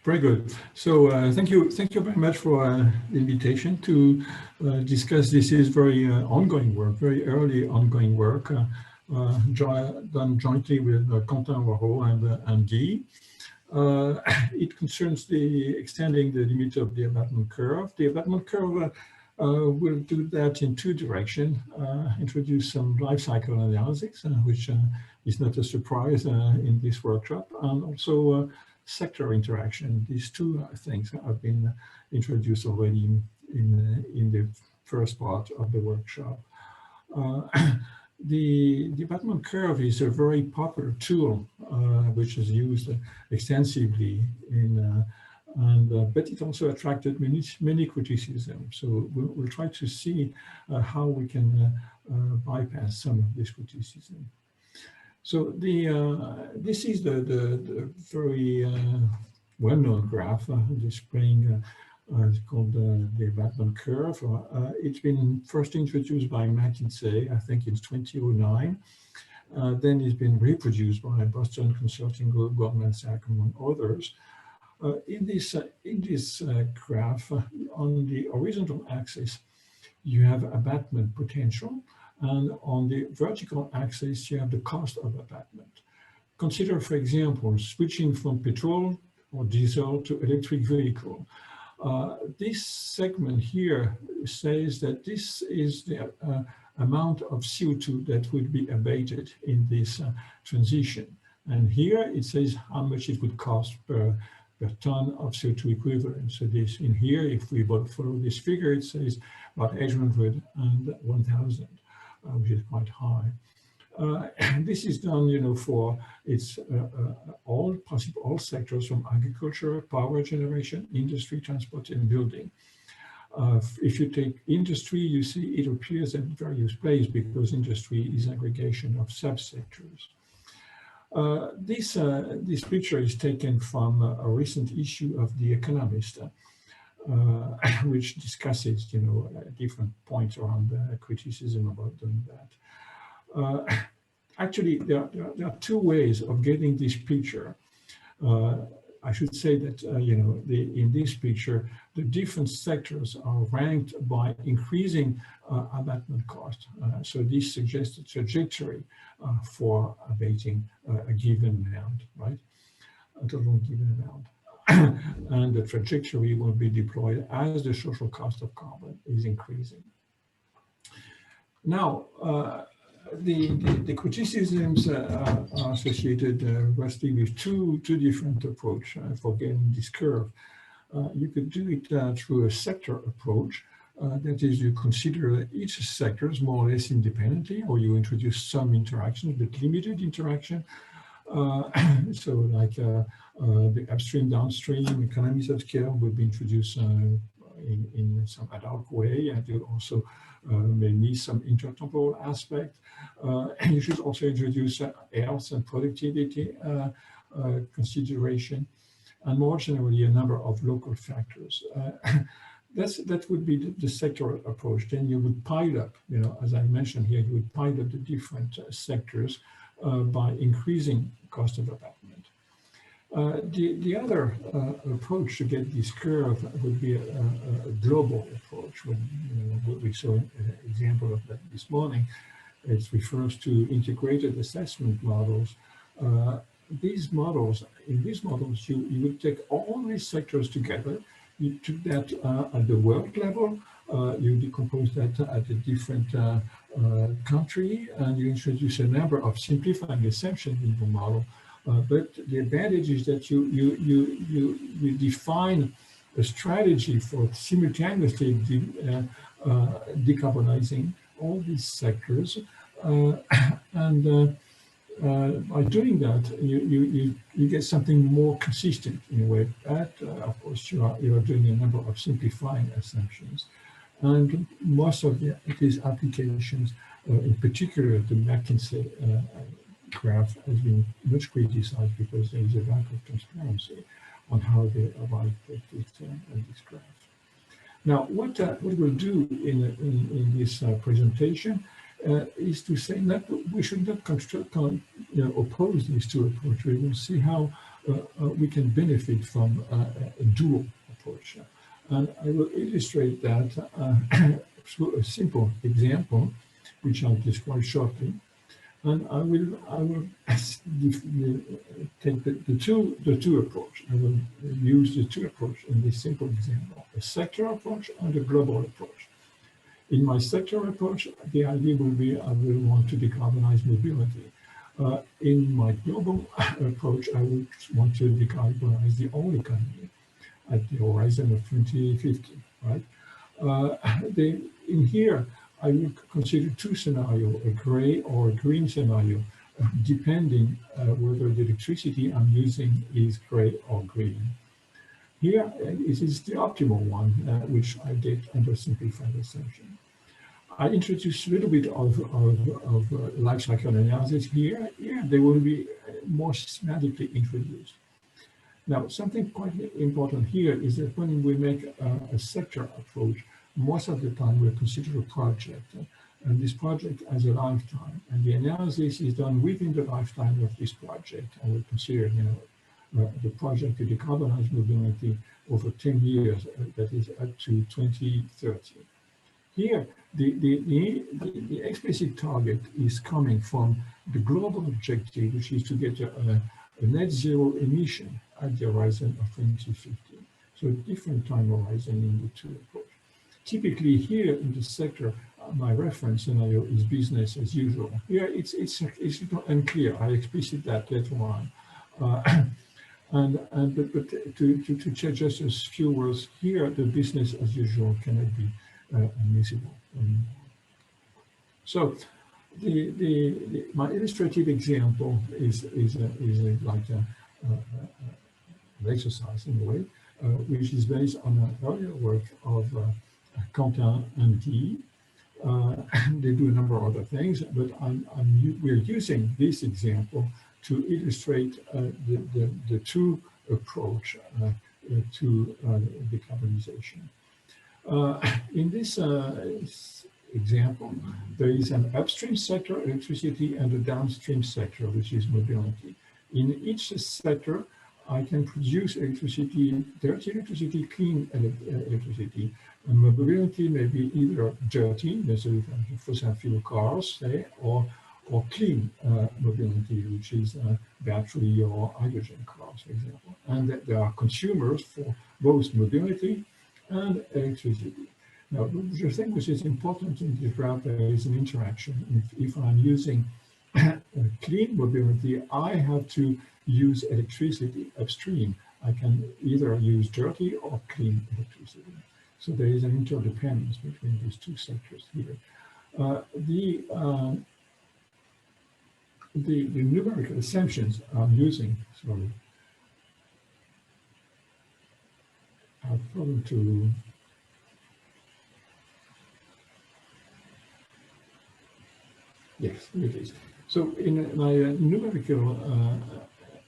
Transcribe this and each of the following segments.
Very good. So thank you very much for the invitation to discuss. This is very ongoing work, very early ongoing work done jointly with Quentin Warreau and Guy. It concerns the extending the limit of the abatement curve. The abatement curve will do that in two directions. Introduce some life cycle analysis, which is not a surprise in this workshop, and also sector interaction. These two things have been introduced already in the first part of the workshop. The abatement curve is a very popular tool which is used extensively but it also attracted many criticisms. So we'll try to see how we can bypass some of this criticism. So this is the very well-known graph displaying it's called the abatement curve. It's been first introduced by McKinsey, I think in 2009. Then it's been reproduced by Boston Consulting Group, Goldman Sachs, among others. In this graph, on the horizontal axis, you have abatement potential, and on the vertical axis, you have the cost of abatement. Consider, for example, switching from petrol or diesel to electric vehicle. This segment here says that this is the amount of CO2 that would be abated in this transition. And here it says how much it would cost per ton of CO2 equivalent. So this in here, if we follow this figure, it says about 800 and 1,000, which is quite high. This is done, for all sectors, from agriculture, power generation, industry, transport, and building. If you take industry, you see it appears at various places because industry is aggregation of subsectors. This picture is taken from a recent issue of The Economist, which discusses, different points around criticism about doing that. Actually, there are two ways of getting this picture. I should say that, in this picture, the different sectors are ranked by increasing abatement cost. So this suggests a trajectory for abating a given amount, right? A total given amount. And the trajectory will be deployed as the social cost of carbon is increasing. Now, the criticisms are associated roughly with two different approaches for getting this curve. You could do it through a sector approach. That is, you consider each sector more or less independently, or you introduce some interactions, but limited interaction. So like the upstream, downstream economies of scale would be introduced in some ad hoc way, and you also may need some intertemporal aspect. You should also introduce health and productivity consideration, and more generally a number of local factors. That would be the sectoral approach. Then you would pile up, as I mentioned here, you would pile up the different sectors by increasing cost of abatement. The other approach to get this curve would be a global approach. We saw an example of that this morning. It refers to integrated assessment models. In these models, you would take all these sectors together. You took that at the world level, you decompose that at a different country, and you introduce a number of simplifying assumptions in the model. But the advantage is that you define a strategy for simultaneously decarbonizing all these sectors, and by doing that, you get something more consistent in a way. But of course, you are doing a number of simplifying assumptions, and most of these applications, in particular the McKinsey graph, has been much criticized because there is a lack of transparency on how they arrived at this graph. Now, what we'll do in this presentation is to say that we should not oppose these two approaches. We will see how we can benefit from a dual approach. And I will illustrate that through a simple example, which I'll describe shortly. And I will take the two approach. I will use the two approach in this simple example: a sector approach and a global approach. In my sector approach, the idea will be I will want to decarbonize mobility. In my global approach, I would want to decarbonize the whole economy at the horizon of 2050. Right? In here, I will consider two scenarios, a gray or a green scenario, depending whether the electricity I'm using is gray or green. Here, it is the optimal one, which I did under simplified assumption. I introduced a little bit of life cycle analysis here. Here, they will be more systematically introduced. Now, something quite important here is that when we make a sector approach, most of the time we'll consider a project, and this project has a lifetime, and the analysis is done within the lifetime of this project, and we'll consider, the project to decarbonize mobility over 10 years, that is up to 2030. Here, the explicit target is coming from the global objective, which is to get a net zero emission at the horizon of 2050. So a different time horizon in the two approaches. Typically here in the sector, my reference scenario is business as usual. Here it's unclear. I explicit that later on. But to check just a few words here, the business as usual cannot be admissible. So my illustrative example is like an exercise in a way, which is based on an earlier work of Quentin and Guy. They do a number of other things, but we're using this example to illustrate the two approach to decarbonization. In this example, there is an upstream sector, electricity, and a downstream sector, which is mobility. In each sector, I can produce electricity, dirty electricity, clean electricity. And mobility may be either dirty, necessarily fossil fuel cars, say, or clean mobility, which is battery or hydrogen cars, for example. And there are consumers for both mobility and electricity. Now, the thing which is important in this graph, there is an interaction. If I'm using clean mobility, I have to use electricity upstream. I can either use dirty or clean electricity. So there is an interdependence between these two sectors here. The numerical assumptions I'm using, sorry, I've problem to yes, it is. So in my numerical,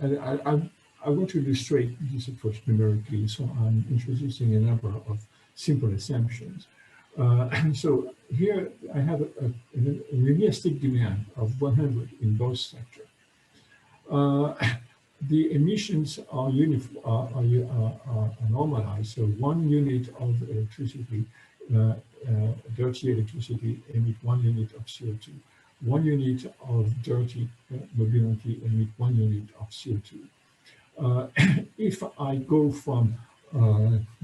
I want to illustrate this approach numerically, so I'm introducing a number of simple assumptions. So here I have a realistic demand of 100 in both sectors. The emissions are normalized, so 1 unit of electricity, dirty electricity, emit 1 unit of CO2. 1 unit of dirty mobility emit 1 unit of CO2. If I go from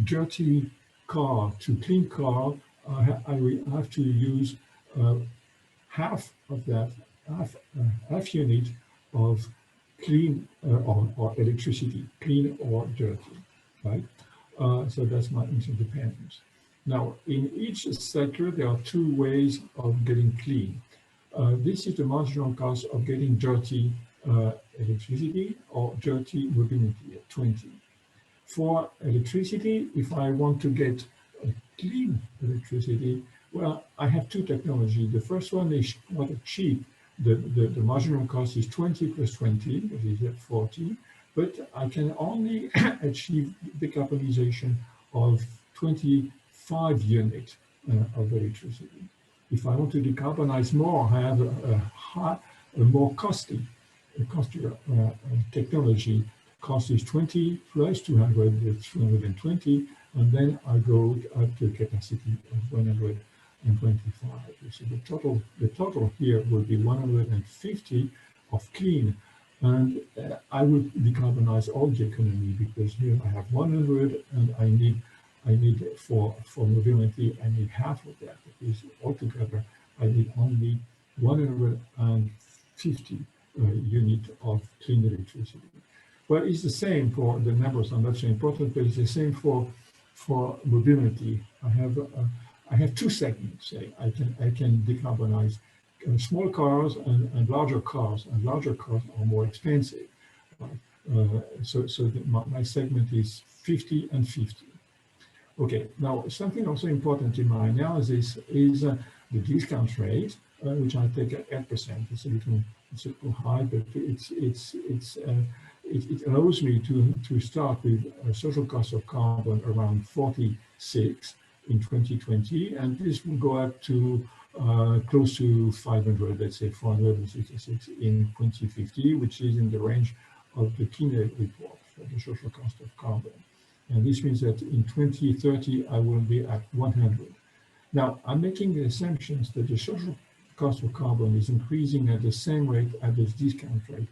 dirty car to clean car, I will have to use half of that, half unit of clean or electricity, clean or dirty, right? So that's my interdependence. Now, in each sector, there are two ways of getting clean. This is the marginal cost of getting dirty electricity or dirty mobility at 20. For electricity, if I want to get clean electricity, well, I have two technologies. The first one is rather cheap. The marginal cost is 20 plus 20, that is 40, but I can only achieve decarbonization of 25 units of electricity. If I want to decarbonize more, I have a more costly technology cost is 20 plus 200 is 220, and then I go up to a capacity of 125. So the total here will be 150 of clean, and I would decarbonize all the economy, because here I have 100, and I need for mobility, I need half of that, because altogether I need only 150 units of clean electricity. Well, it's the same for the numbers are not so important, but it's the same for mobility. I have two segments. Say I can decarbonize small cars and larger cars, and larger cars are more expensive. So my segment is 50 and 50. Okay, now something also important in my analysis is the discount rate, which I take at 8%. It's a little high, but it allows me to start with a social cost of carbon around 46 in 2020, and this will go up to close to 500, let's say 466 in 2050, which is in the range of the Chaire report for the social cost of carbon. And this means that in 2030, I will be at 100. Now, I'm making the assumptions that the social cost of carbon is increasing at the same rate as the discount rate.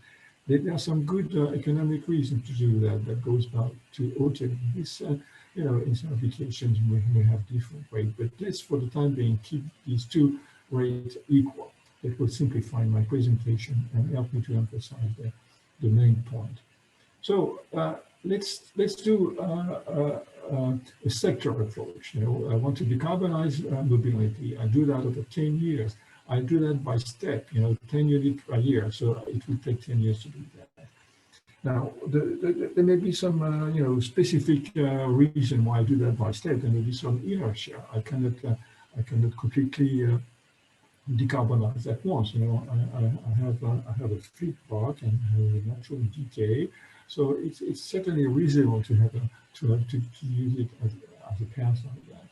There are some good economic reasons to do that. That goes back to auto. This, in some applications we have different rates, but let's, for the time being, keep these two rates equal. That will simplify my presentation and help me to emphasize the main point. So let's do a sector approach. I want to decarbonize mobility. I do that over 10 years. I do that by step, 10 units per year. So it will take 10 years to do that. Now, there may be some, specific reason why I do that by step. There may be some inertia. I cannot completely decarbonize at once. I have a fleet park and a natural decay. So it's certainly reasonable to use it as a path like that.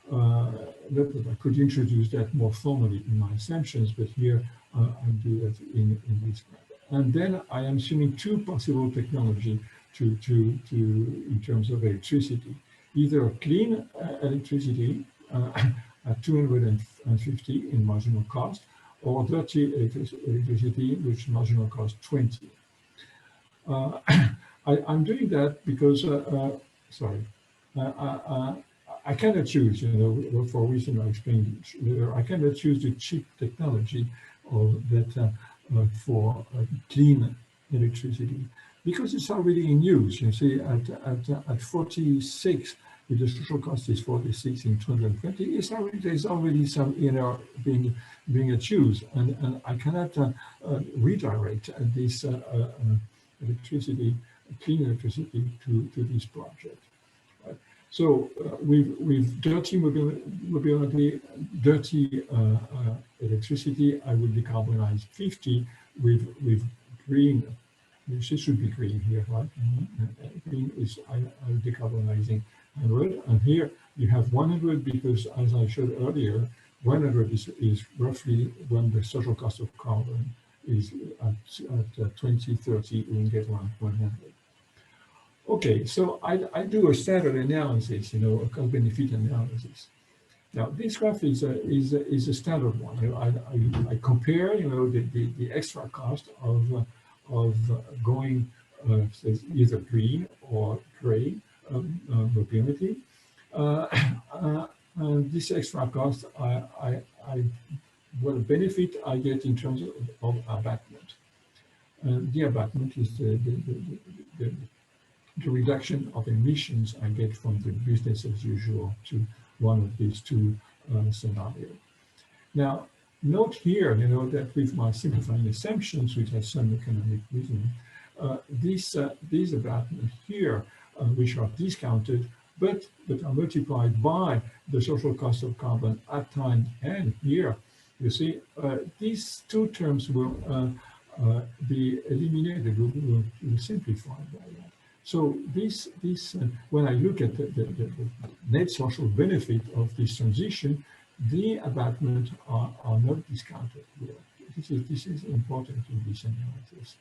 I could introduce that more formally in my assumptions, but here I do that in this graph. And then I am assuming two possible technology in terms of electricity, either clean electricity at 250 in marginal cost, or dirty electricity, which marginal cost 20. I'm doing that because, I cannot choose, for a reason I explained. I cannot choose the cheap technology for clean electricity, because it's already in use. You see, at 46, if the social cost is 46 in 220, there's already some inner being achieved, and I cannot redirect this electricity, clean electricity to this project. Right? So with dirty mobility, dirty electricity, I will decarbonize 50. With green, this should be green here, right? Green is I'm decarbonizing 100, and here you have 100 because, as I showed earlier, 100 is roughly when the social cost of carbon is at 2030, we can get around 100. Okay, so I do a standard analysis, a cost benefit analysis. Now this graph is a standard one. I compare, the extra cost of going either green or gray mobility. And this extra cost, what benefit I get in terms of abatement. The abatement is the reduction of emissions I get from the business as usual to one of these two scenarios. Now, note here, that with my simplifying assumptions, which has some economic reason, these abatements here, which are discounted, but are multiplied by the social cost of carbon at time and here, you see, these two terms will be eliminated, will simplify by that. So this when I look at the net social benefit of this transition, the abatements are not discounted here. This is important in this analysis.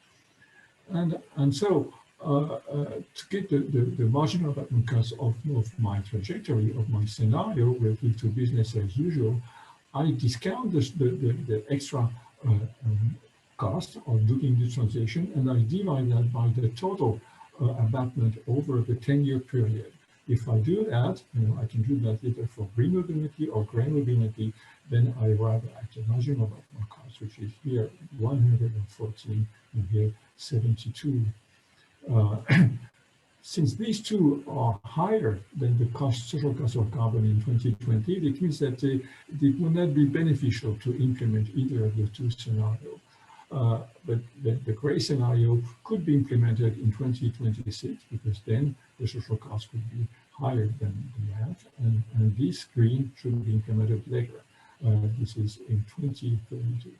And so to get the marginal development cost of my trajectory of my scenario relative to business as usual, I discount the extra cost of doing the transition, and I divide that by the total abatement over the 10-year period. If I do that, I can do that either for green mobility or gray mobility, then I arrive at the marginal development cost, which is here 114 and here 72. Since these two are higher than the social cost of carbon in 2020, it means that it will not be beneficial to implement either of the two scenarios. But the gray scenario could be implemented in 2026, because then the social cost could be higher than that, and this green should be implemented later. This is in 2032.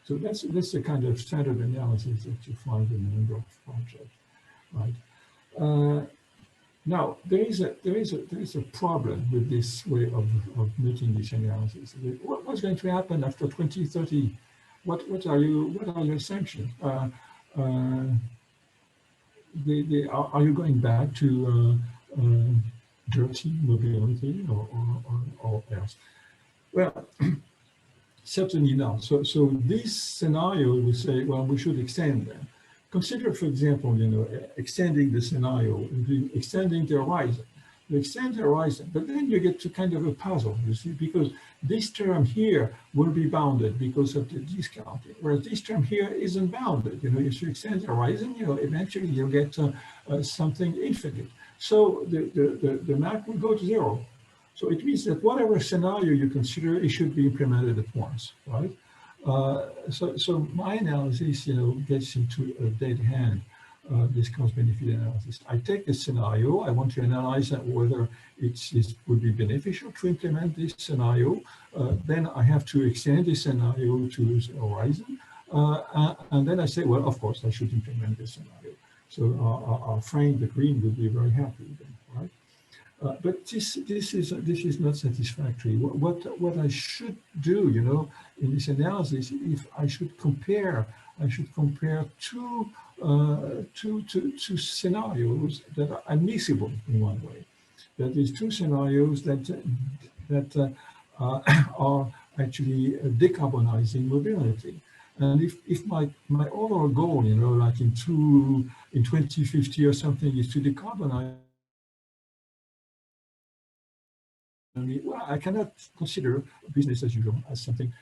So that's the kind of standard analysis that you find in a number of projects, right? Now there is a problem with this way of making this analysis. What's going to happen after 2030? What are your assumptions? Are you going back to dirty mobility or else? Well, certainly not. So this scenario will say, well, we should extend them. Consider, for example, extending the scenario, extending the horizon. You extend the horizon, but then you get to kind of a puzzle, you see, because this term here will be bounded because of the discounting, whereas this term here isn't bounded. If you extend the horizon, eventually you'll get something infinite. So the map will go to zero. So it means that whatever scenario you consider, it should be implemented at once, right? So my analysis, gets into a dead hand. This cost-benefit analysis. I take a scenario. I want to analyze whether it would be beneficial to implement this scenario. Then I have to extend this scenario to the horizon, and then I say, well, of course, I should implement this scenario. So our friend, the green, will be very happy then, right? But this is not satisfactory. What I should do, in this analysis, if I should compare two scenarios that are admissible in one way. That is, two scenarios that are actually decarbonizing mobility. And if my overall goal, like in 2050 or something, is to decarbonize, well, I cannot consider business as usual as something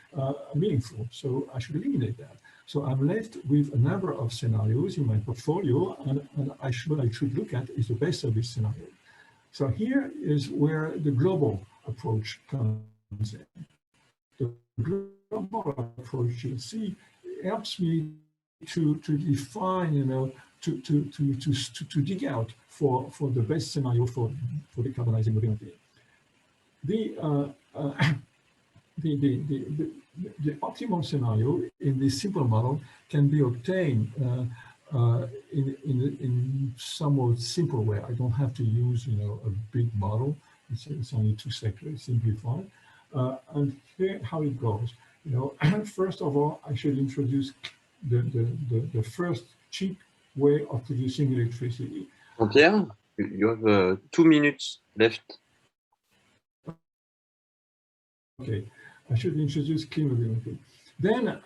meaningful. So I should eliminate that. So I'm left with a number of scenarios in my portfolio, and what I should look at is the best of this scenario. So here is where the global approach comes in. The global approach, you see, helps me to define, to dig out for the best scenario for decarbonizing mobility. The optimal scenario in this simple model can be obtained in somewhat simple way. I don't have to use, a big model. It's only two sectors, simplified. And here how it goes. First of all, I should introduce the first cheap way of producing electricity. Jean-Pierre, you have 2 minutes left. Okay, I should introduce clean mobility. Then,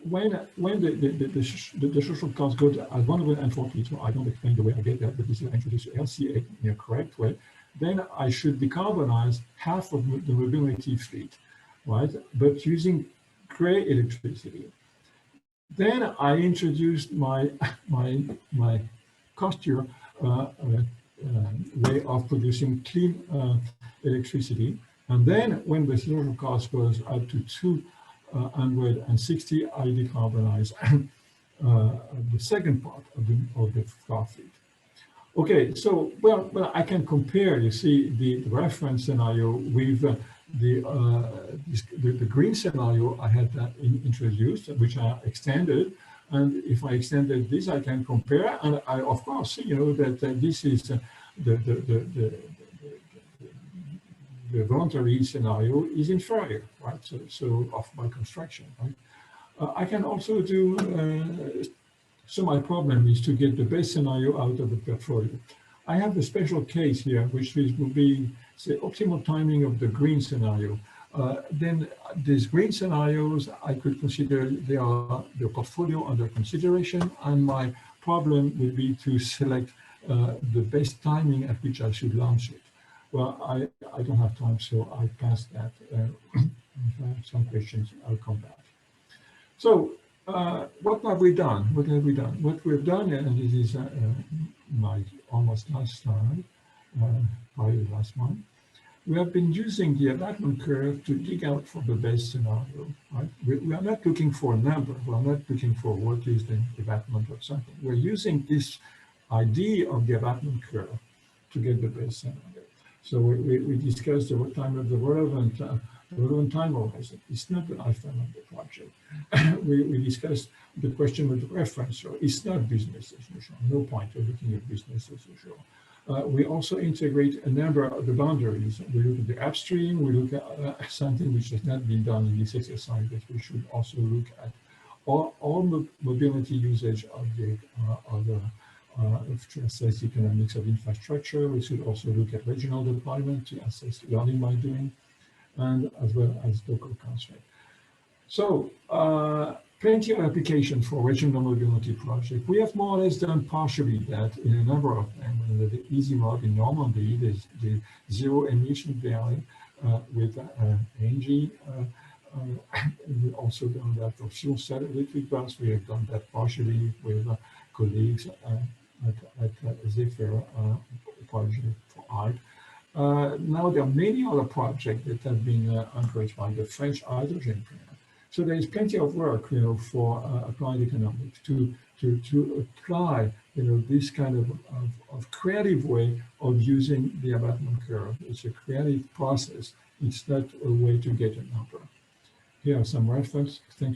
when the social cost goes at 140, so I don't explain the way I get that, but this is I introduce LCA in a correct way. Then I should decarbonize half of the mobility fleet, right? But using gray electricity. Then I introduced my costier way of producing clean electricity. And then when the social cost goes up to 260, I decarbonize the second part of the car fleet. Okay, so well, I can compare, you see, the reference scenario with the green scenario I had introduced, which I extended. And if I extended this, I can compare. And I, of course, that this is the voluntary scenario is inferior, right? So of my construction, right? I can also do So my problem is to get the best scenario out of the portfolio. I have a special case here, which will be the optimal timing of the green scenario. Then these green scenarios, I could consider they are the portfolio under consideration, and my problem would be to select the best timing at which I should launch it. Well, I don't have time, so I pass that. If I have some questions, I'll come back. So what have we done? What have we done? What we've done, and this is my almost last slide, probably last one. We have been using the abatement curve to dig out for the best scenario. Right? We are not looking for a number. We are not looking for what is the abatement of something. We're using this idea of the abatement curve to get the best scenario. So we discussed the time of the relevant time horizon. It's not the lifetime of the project. we discussed the question of the reference. So it's not business as usual. No point of looking at business as usual. We also integrate a number of the boundaries. We look at the upstream. We look at something which has not been done in this exercise, but we should also look at all mobility usage of the to assess the economics of infrastructure. We should also look at regional deployment to assess learning by doing, and as well as local constraint. So plenty of application for regional mobility project. We have more or less done partially that in a number of them. The easy mode in Normandy, there's the zero emission valley with Énegie. We've also done that for fuel cell electric bus. We have done that partially with colleagues at Zephyr project for art. Now there are many other projects that have been encouraged by the French hydrogen plant. So there is plenty of work, for applied economics to apply, this kind of creative way of using the abatement curve. It's a creative process. It's not a way to get a number. Here are some references. Thank you.